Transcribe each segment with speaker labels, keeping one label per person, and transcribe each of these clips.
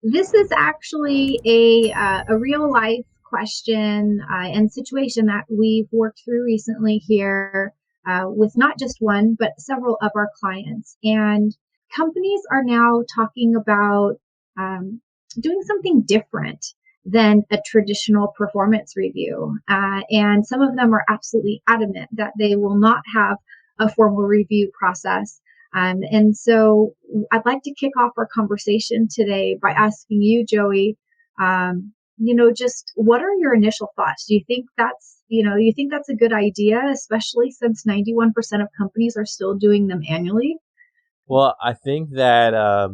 Speaker 1: This is actually a real life question and situation that we've worked through recently here with not just one, but several of our clients. And companies are now talking about um, doing something different than a traditional performance review. And some of them are absolutely adamant that they will not have a formal review process. And so I'd like to kick off our conversation today by asking you, Joey, just what are your initial thoughts? Do you think you think that's a good idea, especially since 91% of companies are still doing them annually?
Speaker 2: Well, I think that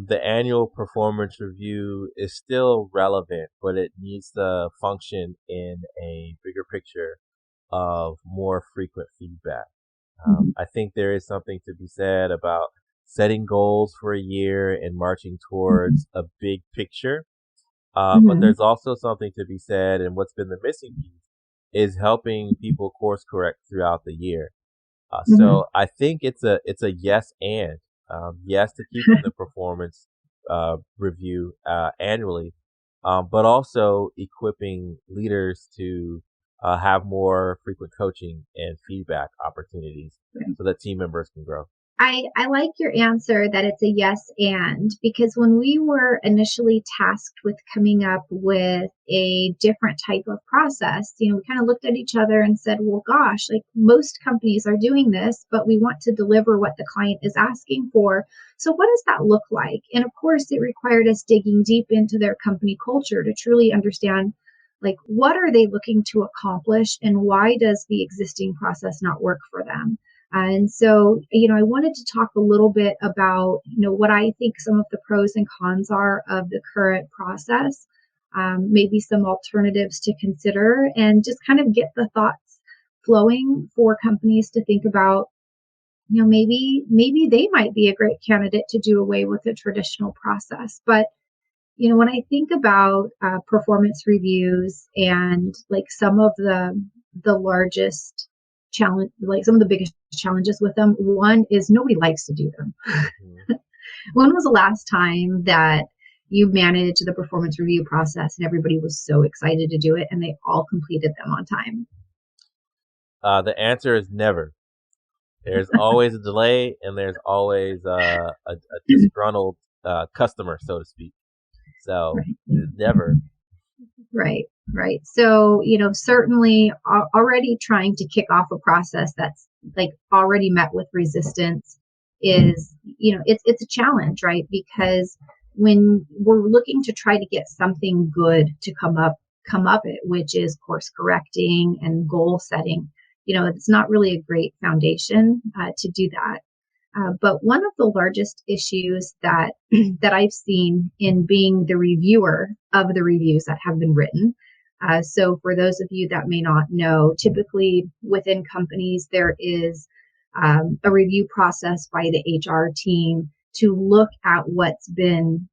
Speaker 2: the annual performance review is still relevant, but it needs to function in a bigger picture of more frequent feedback.
Speaker 1: Mm-hmm.
Speaker 2: I think there is something to be said about setting goals for a year and marching towards a big picture. But
Speaker 1: Mm-hmm.
Speaker 2: there's also something to be said, and what's been the missing piece is helping people course correct throughout the year.
Speaker 1: Mm-hmm.
Speaker 2: So I think it's a yes and yes to keeping the performance review annually, but also equipping leaders to have more frequent coaching and feedback opportunities so that team members can grow.
Speaker 1: I like your answer that it's a yes and because when we were initially tasked with coming up with a different type of process, we kind of looked at each other and said, well, gosh, like most companies are doing this, but we want to deliver what the client is asking for. So what does that look like? And of course, it required us digging deep into their company culture to truly understand like what are they looking to accomplish and why does the existing process not work for them? And so, I wanted to talk a little bit about, what I think some of the pros and cons are of the current process, maybe some alternatives to consider, and just kind of get the thoughts flowing for companies to think about, maybe they might be a great candidate to do away with the traditional process. But when I think about performance reviews and like some of the largest challenge, like some of the biggest challenges with them, one is nobody likes to do them.
Speaker 2: Mhm.
Speaker 1: When was the last time that you managed the performance review process and everybody was so excited to do it and they all completed them on time?
Speaker 2: The answer is never. There's always a delay, and there's always a disgruntled customer, so to speak. So
Speaker 1: Right.
Speaker 2: never.
Speaker 1: Right, right. So, certainly already trying to kick off a process that's like already met with resistance is, it's a challenge, right? Because when we're looking to try to get something good to come up it, which is course correcting and goal setting, it's not really a great foundation to do that. But one of the largest issues that that I've seen in being the reviewer of the reviews that have been written. So for those of you that may not know, typically within companies there is a review process by the HR team to look at what's been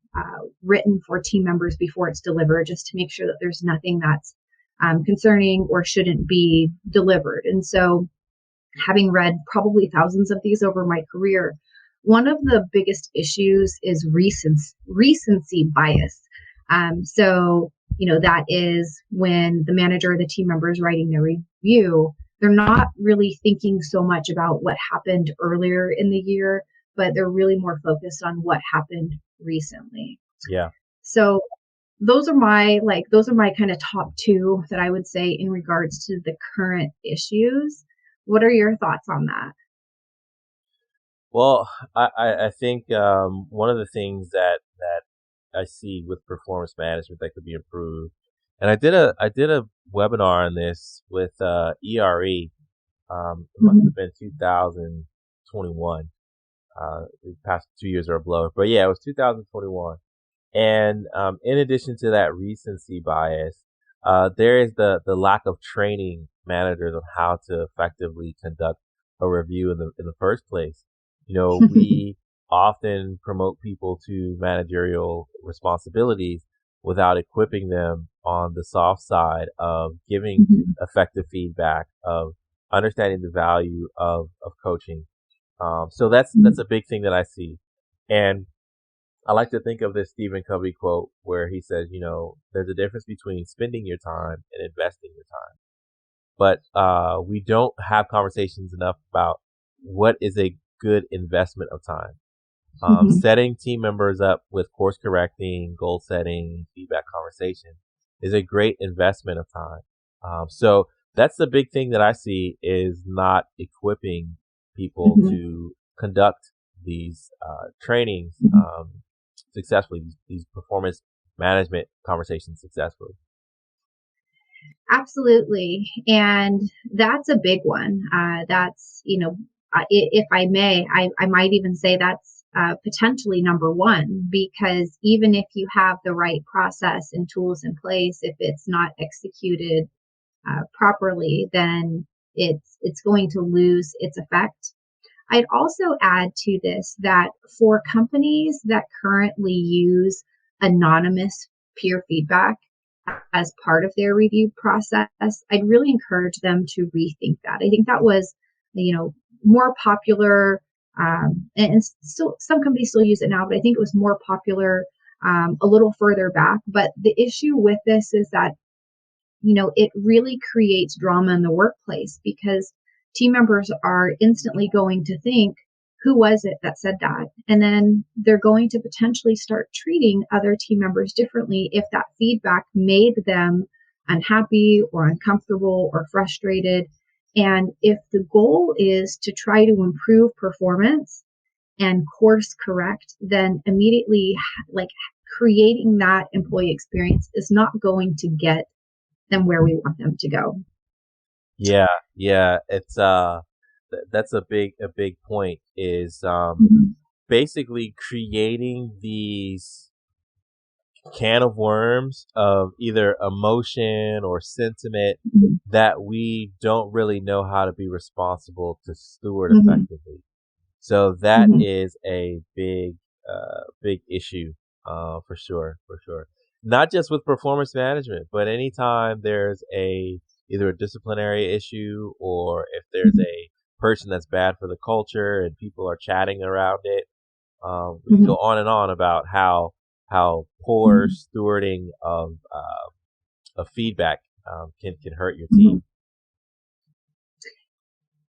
Speaker 1: written for team members before it's delivered, just to make sure that there's nothing that's concerning or shouldn't be delivered. And so having read probably thousands of these over my career, one of the biggest issues is recency bias. That is when the manager or the team member is writing their review, they're not really thinking so much about what happened earlier in the year, but they're really more focused on what happened recently.
Speaker 2: Yeah.
Speaker 1: So those are my kind of top two that I would say in regards to the current issues. What are your thoughts on that?
Speaker 2: Well, I think one of the things that I see with performance management that could be improved, and I did a webinar on this with ERE. It must
Speaker 1: Mhm.
Speaker 2: have been 2021. The past 2 years are a blur, but yeah, it was 2021. And in addition to that recency bias, there is the lack of training managers on how to effectively conduct a review in the first place. We often promote people to managerial responsibilities without equipping them on the soft side of giving
Speaker 1: Mhm.
Speaker 2: effective feedback, of understanding the value of coaching. So that's a big thing that I see. And I like to think of this Stephen Covey quote where he says, there's a difference between spending your time and investing your time. But we don't have conversations enough about what is a good investment of time.
Speaker 1: Mhm.
Speaker 2: Setting team members up with course correcting, goal setting, feedback conversation is a great investment of time. So that's the big thing that I see is not equipping people
Speaker 1: Mhm.
Speaker 2: to conduct these trainings
Speaker 1: Mhm.
Speaker 2: successfully, these performance management conversations successfully.
Speaker 1: Absolutely. And that's a big one. That's, if I may, I might even say that's potentially number one, because even if you have the right process and tools in place, if it's not executed properly, then it's going to lose its effect. I'd also add to this that for companies that currently use anonymous peer feedback as part of their review process, I'd really encourage them to rethink that. I think that was, more popular, and still some companies still use it now, but I think it was more popular a little further back. But the issue with this is that it really creates drama in the workplace because team members are instantly going to think, who was it that said that? And then they're going to potentially start treating other team members differently if that feedback made them unhappy or uncomfortable or frustrated. And if the goal is to try to improve performance and course correct, then immediately, like, creating that employee experience is not going to get them where we want them to go.
Speaker 2: Yeah, yeah, it's that's a big point is
Speaker 1: Mhm.
Speaker 2: basically creating these can of worms of either emotion or sentiment
Speaker 1: Mhm.
Speaker 2: that we don't really know how to be responsible to steward
Speaker 1: Mhm.
Speaker 2: effectively. So that
Speaker 1: Mhm.
Speaker 2: is a big issue, for sure, for sure. Not just with performance management, but anytime there's either a disciplinary issue or if there's
Speaker 1: Mhm.
Speaker 2: a person that's bad for the culture and people are chatting around it. We can go
Speaker 1: Mhm.
Speaker 2: on and on about how poor
Speaker 1: Mhm.
Speaker 2: stewarding of feedback can hurt your
Speaker 1: Mhm.
Speaker 2: team.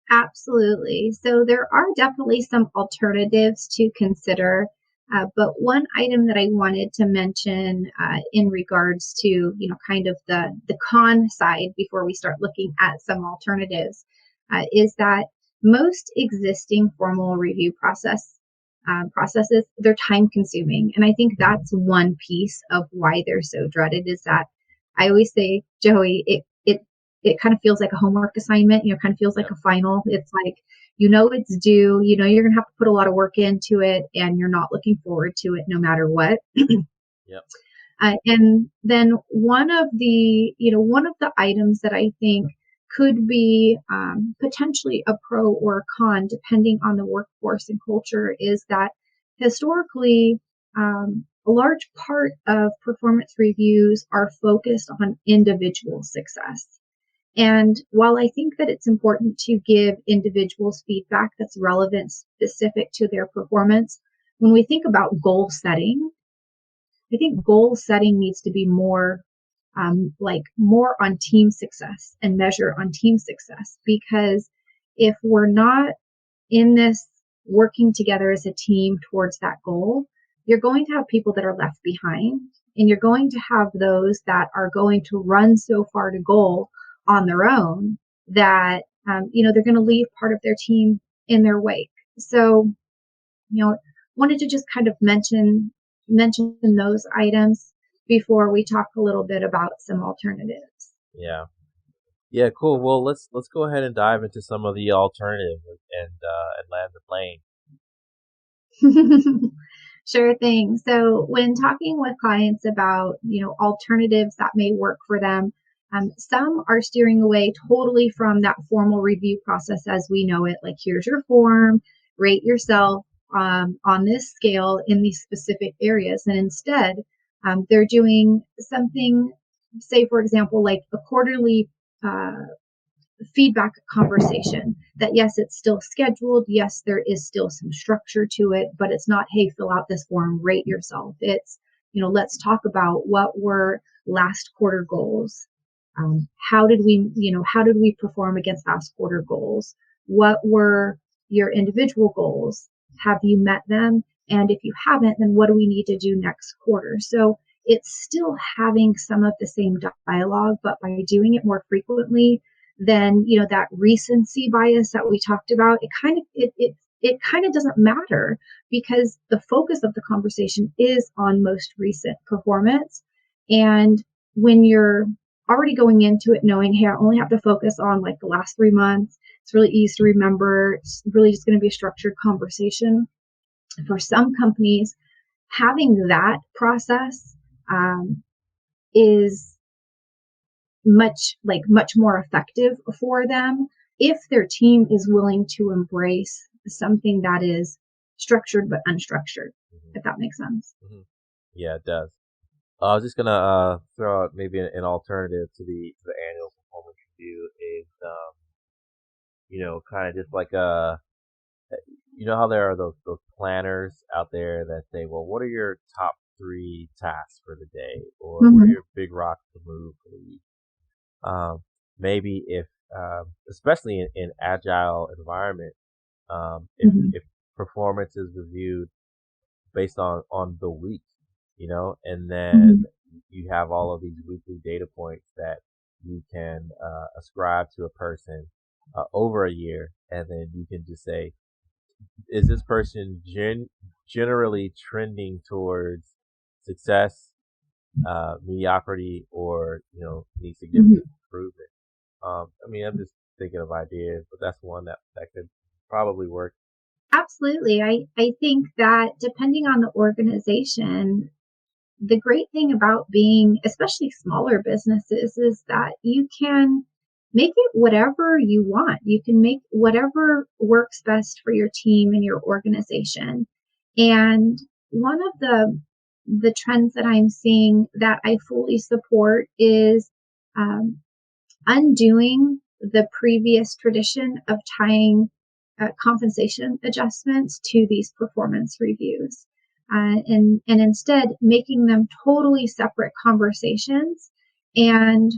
Speaker 1: Absolutely. So there are definitely some alternatives to consider. But one item that I wanted to mention in regards to, kind of the con side before we start looking at some alternatives is that most existing formal review processes, they're time consuming. And I think that's one piece of why they're so dreaded is that I always say, Joey, it kind of feels like a homework assignment, kind of feels like
Speaker 2: Yep,
Speaker 1: a final. It's like, it's due, you're going to have to put a lot of work into it and you're not looking forward to it no matter what.
Speaker 2: yep.
Speaker 1: And then one of the items that I think could be potentially a pro or a con, depending on the workforce and culture, is that historically, a large part of performance reviews are focused on individual success. And while I think that it's important to give individuals feedback that's relevant, specific to their performance, when we think about goal setting, I think goal setting needs to be more like more on team success and measure on team success. Because if we're not in this working together as a team towards that goal, you're going to have people that are left behind, and you're going to have those that are going to run so far to goal on their own that they're going to leave part of their team in their wake. So, wanted to just kind of mention those items before we talk a little bit about some alternatives.
Speaker 2: Yeah. Yeah, cool. Well, let's go ahead and dive into some of the alternatives and land the plane.
Speaker 1: Sure thing. So when talking with clients about, alternatives that may work for them, some are steering away totally from that formal review process as we know it. Like, here's your form, rate yourself on this scale in these specific areas. And instead, they're doing something, say, for example, like a quarterly uh, feedback conversation that yes, it's still scheduled. Yes, there is still some structure to it, but it's not, hey, fill out this form, rate yourself. It's, let's talk about what were last quarter goals. How did we perform against last quarter goals? What were your individual goals? Have you met them? And if you haven't, then what do we need to do next quarter? So it's still having some of the same dialogue, but by doing it more frequently, then that recency bias that we talked about, it kind of doesn't matter because the focus of the conversation is on most recent performance. And when you're already going into it knowing, hey, I only have to focus on like the last 3 months, it's really easy to remember. It's really just going to be a structured conversation. For some companies, having that process is much more effective for them if their team is willing to embrace something that is structured but unstructured, if that makes sense.
Speaker 2: Mm-hmm. Yeah, it does. I was just gonna throw out maybe an alternative to the annual performance review is kind of just like how there are those planners out there that say, well, what are your top 3 tasks for the day, or what are
Speaker 1: Mm-hmm.
Speaker 2: your big rocks to move for the week? Maybe if especially in agile environment,
Speaker 1: Mm-hmm.
Speaker 2: if performance is reviewed based on the week, and then
Speaker 1: Mm-hmm.
Speaker 2: you have all of these weekly data points that you can ascribe to a person over a year, and then you can just say, is this person generally trending towards success, mediocrity, or needs
Speaker 1: Mm-hmm.
Speaker 2: significant improvement? I mean, I'm just thinking of ideas, but that's one that could probably work.
Speaker 1: Absolutely. I think that depending on the organization, the great thing about being, especially smaller businesses, is that you can make it whatever you want. You can make whatever works best for your team and your organization. And one of the trends that I'm seeing that I fully support is um, undoing the previous tradition of tying compensation adjustments to these performance reviews, and instead making them totally separate conversations, and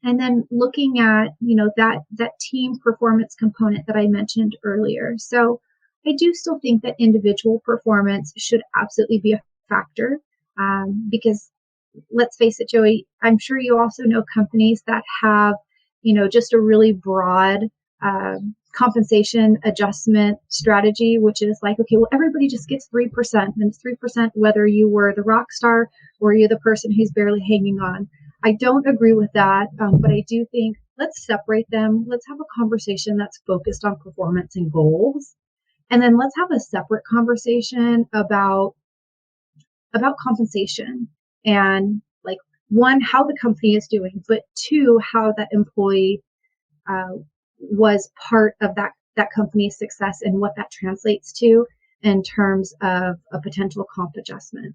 Speaker 1: then looking at that team performance component that I mentioned earlier. So I do still think that individual performance should absolutely be a factor, because let's face it, Joey, I'm sure you also know companies that have, just a really broad compensation adjustment strategy, which is like, okay, well, everybody just gets 3%, and it's 3% whether you were the rock star or you're the person who's barely hanging on. I don't agree with that, but I do think let's separate them. Let's have a conversation that's focused on performance and goals. And then let's have a separate conversation about compensation and, like, one, how the company is doing, but two, how that employee uh, was part of that company's success and what that translates to in terms of a potential comp adjustment.